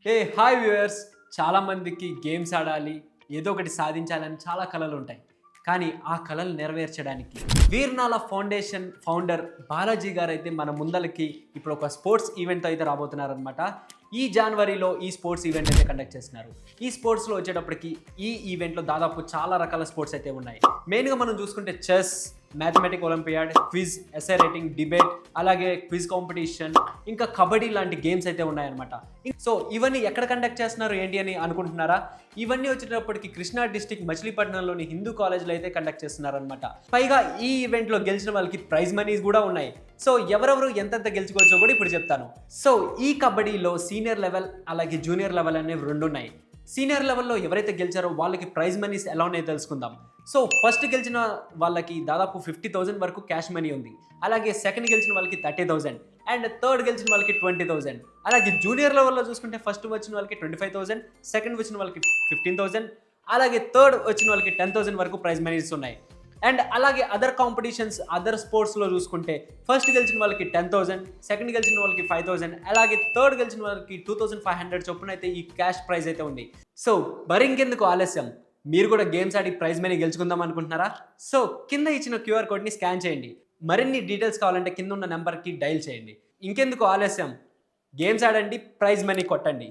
Hi viewers. చాలామందికి games ఆడాలి, ఏదో ఒకటి సాధించాలని చాలా కలలు ఉంటాయి. కానీ ఆ కలలు నెరవేర్చడానికి వీర్నాల ఫౌండేషన్ ఫౌండర్ బాలాజీ గారు అయితే మన ముందలకి ఇప్పుడు ఒక స్పోర్ట్స్ ఈవెంట్ అయితే రాబోతున్నారనమాట. ఈ జనవరిలో ఈ స్పోర్ట్స్ ఈవెంట్ అయితే కండక్ట్ చేస్తున్నారు. ఈ స్పోర్ట్స్లో వచ్చేటప్పటికి ఈ ఈవెంట్లో దాదాపు చాలా రకాల స్పోర్ట్స్ అయితే ఉన్నాయి. మెయిన్గా మనం చూసుకుంటే chess, mathematic olympiad, quiz, essay writing, debate, అలాగే క్విజ్ కాంపిటీషన్, ఇంకా కబడ్డీ లాంటి గేమ్స్ అయితే ఉన్నాయన్నమాట. సో ఇవన్నీ ఎక్కడ కండక్ట్ చేస్తున్నారు ఏంటి అని అనుకుంటున్నారా? ఇవన్నీ వచ్చేటప్పటికి కృష్ణా డిస్టిక్ మచిలీపట్నంలోని హిందూ కాలేజ్లో అయితే కండక్ట్ చేస్తున్నారనమాట. పైగా ఈ ఈవెంట్లో గెలిచిన వాళ్ళకి ప్రైజ్ మనీస్ కూడా ఉన్నాయి. సో ఎవరెవరు ఎంతెంత గెలుచుకోవచ్చో కూడా ఇప్పుడు చెప్తాను. సో ఈ కబడ్డీలో సీనియర్ లెవెల్ అలాగే జూనియర్ లెవెల్ అనేవి రెండు ఉన్నాయి. సీనియర్ లెవెల్లో ఎవరైతే గెలిచారో వాళ్ళకి ప్రైజ్ మనీస్ ఎలా ఉన్నాయో తెలుసుకుందాం. సో ఫస్ట్ గెలిచిన వాళ్ళకి దాదాపు 50,000 వరకు క్యాష్ మనీ ఉంది. అలాగే సెకండ్ గెలిచిన వాళ్ళకి 30,000 అండ్ థర్డ్ గెలిచిన వాళ్ళకి 20,000. అలాగే జూనియర్ లెవెల్లో చూసుకుంటే ఫస్ట్ వచ్చిన వాళ్ళకి 25,000, సెకండ్ వచ్చిన వాళ్ళకి 15,000, అలాగే థర్డ్ వచ్చిన వాళ్ళకి 10,000 వరకు ప్రైజ్ మనీస్ ఉన్నాయి. అండ్ అలాగే అదర్ కాంపిటీషన్స్, అదర్ స్పోర్ట్స్లో చూసుకుంటే ఫస్ట్ గెలిచిన వాళ్ళకి 10,000, సెకండ్ గెలిచిన వాళ్ళకి 5,000, అలాగే థర్డ్ గెలిచిన వాళ్ళకి 2,500 చొప్పున అయితే ఈ క్యాష్ ప్రైజ్ అయితే ఉంది. సో ఇంకెందుకు ఆలస్యం, మీరు కూడా గేమ్స్ ఆడి ప్రైజ్ మనీ గెలుచుకుందాం అనుకుంటున్నారా? సో కింద ఇచ్చిన క్యూఆర్ కోడ్ని స్కాన్ చేయండి. మరిన్ని డీటెయిల్స్ కావాలంటే కింద ఉన్న నెంబర్కి డైల్ చేయండి. ఇంకెందుకు ఆలస్యం, గేమ్స్ ఆడండి, ప్రైజ్ మనీ కొట్టండి.